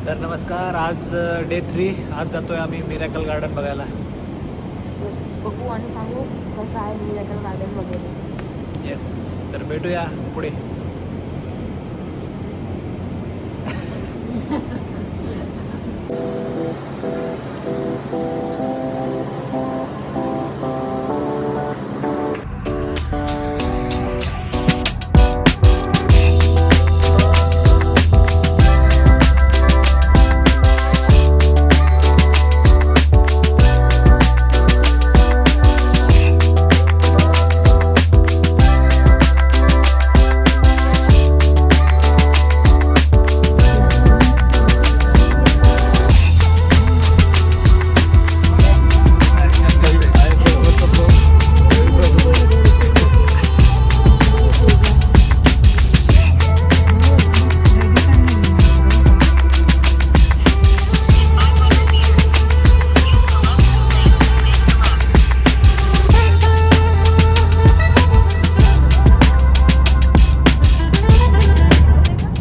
तर नमस्कार, आज डे 3. आज जातोय आम्ही मिरॅकल गार्डन बघायला. येस, बघू आणि सांगू कसं आहे मिरॅकल गार्डन वगैरे. येस, तर भेटूया पुढे.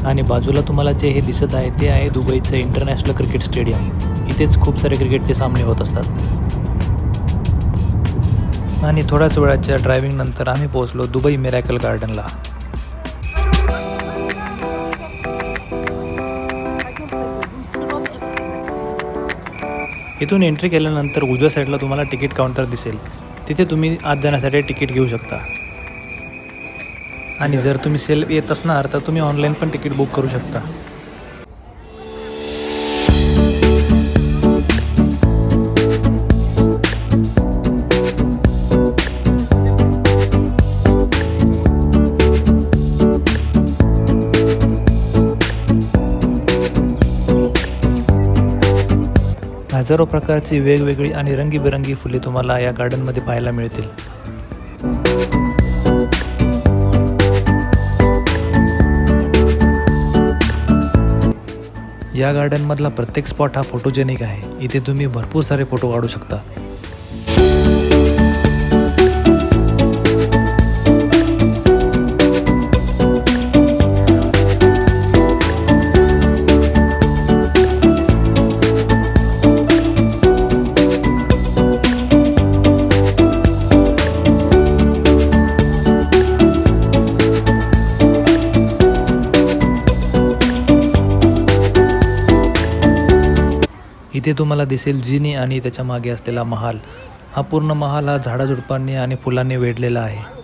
आणि बाजूला तुम्हाला जे हे दिसत आहे ते आहे दुबईचं इंटरनॅशनल क्रिकेट स्टेडियम. इथेच खूप सारे क्रिकेटचे सामने होत असतात. आणि थोड्याच वेळाच्या ड्रायव्हिंग नंतर आम्ही पोहोचलो दुबई मिरॅकल गार्डनला. इथून एंट्री केल्यानंतर उजव्या साईडला तुम्हाला तिकीट काउंटर दिसेल. तिथे तुम्ही आत जाण्यासाठी तिकीट घेऊ शकता. आणि जर तुम्ही सेल्फ येत असणार तर तुम्ही ऑनलाईन पण तिकीट बुक करू शकता. हजारो प्रकारची वेगवेगळी आणि रंगीबेरंगी फुले तुम्हाला या गार्डनमध्ये पाहायला मिळतील. या गार्डनमधला प्रत्येक स्पॉट हा फोटोजेनिक आहे. इथे तुम्ही भरपूर सारे फोटो काढू शकता. इथे तुम्हाला दिसेल जिनी आणि त्याच्या मागे असलेला महाल. हा पूर्ण महाल हा झाडाझुडपांनी आणि फुलांनी वेढलेला आहे.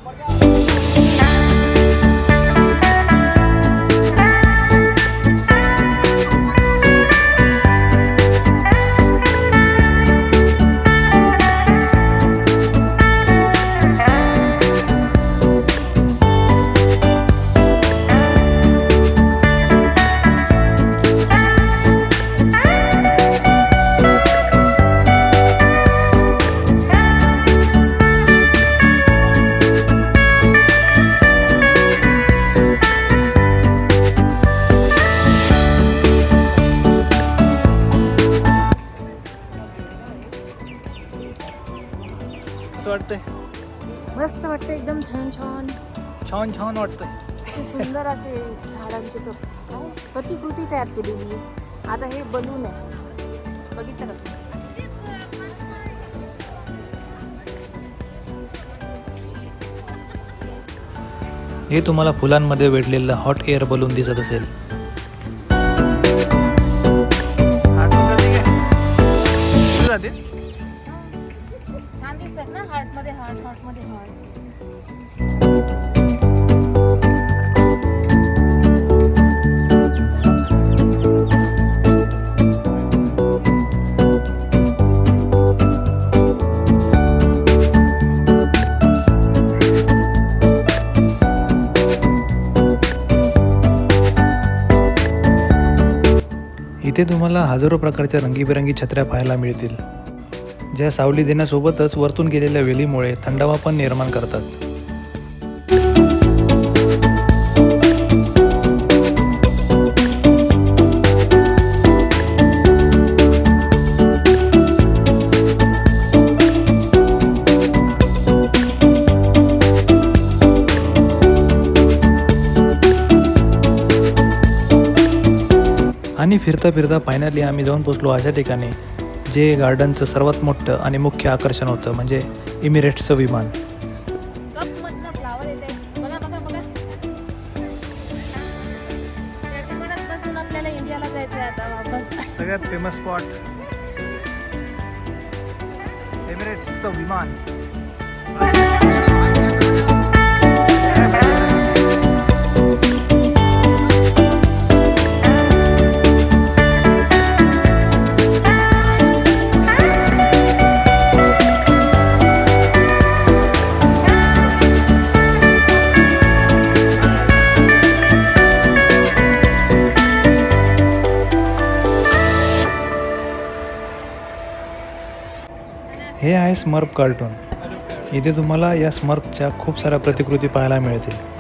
कसं वाटतंय? मस्त वाटतं, एकदम छान छान छान छान वाटतंय. सुंदर असे झाडांची प्रतिकृती तयार केलेली. आता हे बलून आहे, बघितलं का तुम्ही? हे तुम्हाला फुलांमध्ये वेढलेलं हॉट एअर बलून दिसत असेल. छान दिसतात ना, हार्टमध्ये हार्ट, हार्टमध्ये हार्ट. इथे तुम्हाला हजारो प्रकारच्या रंगीबेरंगी छत्र्या पाहायला मिळतील, ज्या सावली देण्यासोबतच वरतून गेलेल्या वेलीमुळे थंडावा पण निर्माण करतात. आणि फिरता फिरता फायनली आम्ही जाऊन पोचलो अशा ठिकाणी जे गार्डनचं सर्वात मोठं आणि मुख्य आकर्षण होतं, म्हणजे इमिरेट्सचं विमान. कपमधनं फ्लावर येते. बघा बघा बघा. त्या विमानात बसून आपल्याला इंडियाला जायचं आहे आता वापस. सगळ्यात फेमस स्पॉट एमिरेट्सचं विमान. हे आहे स्मर्फ कार्टून. इथे तुम्हाला या स्मर्फच्या खूप साऱ्या प्रतिकृती पाहायला मिळतील.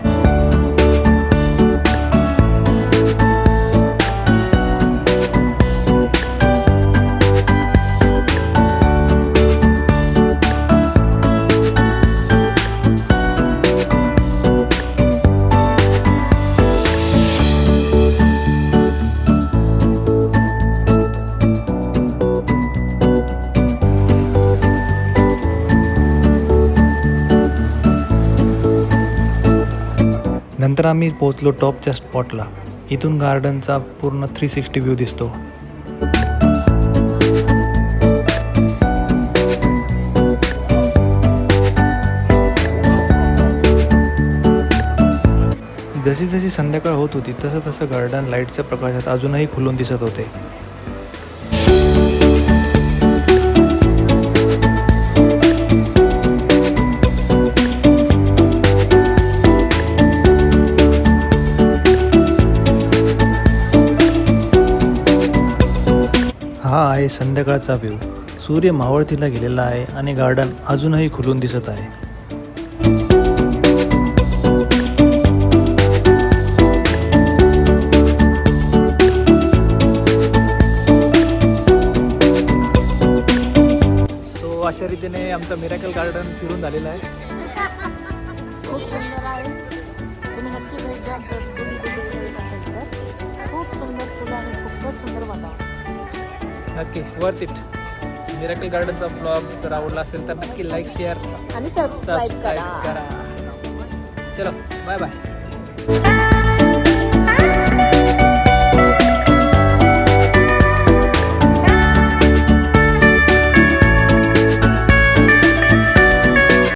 नंतर आम्ही पोहोचलो टॉपच्या स्पॉटला. इथून गार्डनचा पूर्ण 360 व्ह्यू दिसतो. जशी जशी संध्याकाळ होत होती तसं तसं गार्डन लाईटच्या प्रकाशात अजूनही खुलून दिसत होते. हा आहे संध्याकाळचा व्ह्यू. सूर्य मावळतीला गेलेला आहे आणि गार्डन अजूनही खुलून दिसत आहे. तो अशा रीतीने आमचं मिरॅकल गार्डन फिरून झालेलं आहे. खूप सुंदर आहे. तुम्ही नक्की भेट द्या जर तुम्ही कुठे येत असेल तर. खूप सुंदर फुलं आणि खूपच सुंदर वातावरण. नक्की वर्थ इट. मिरॅकल गार्डनचा ब्लॉग जर आवडला असेल तर नक्की लाईक, शेअर, आणि सबस्क्राईब करा. चलो बाय बाय.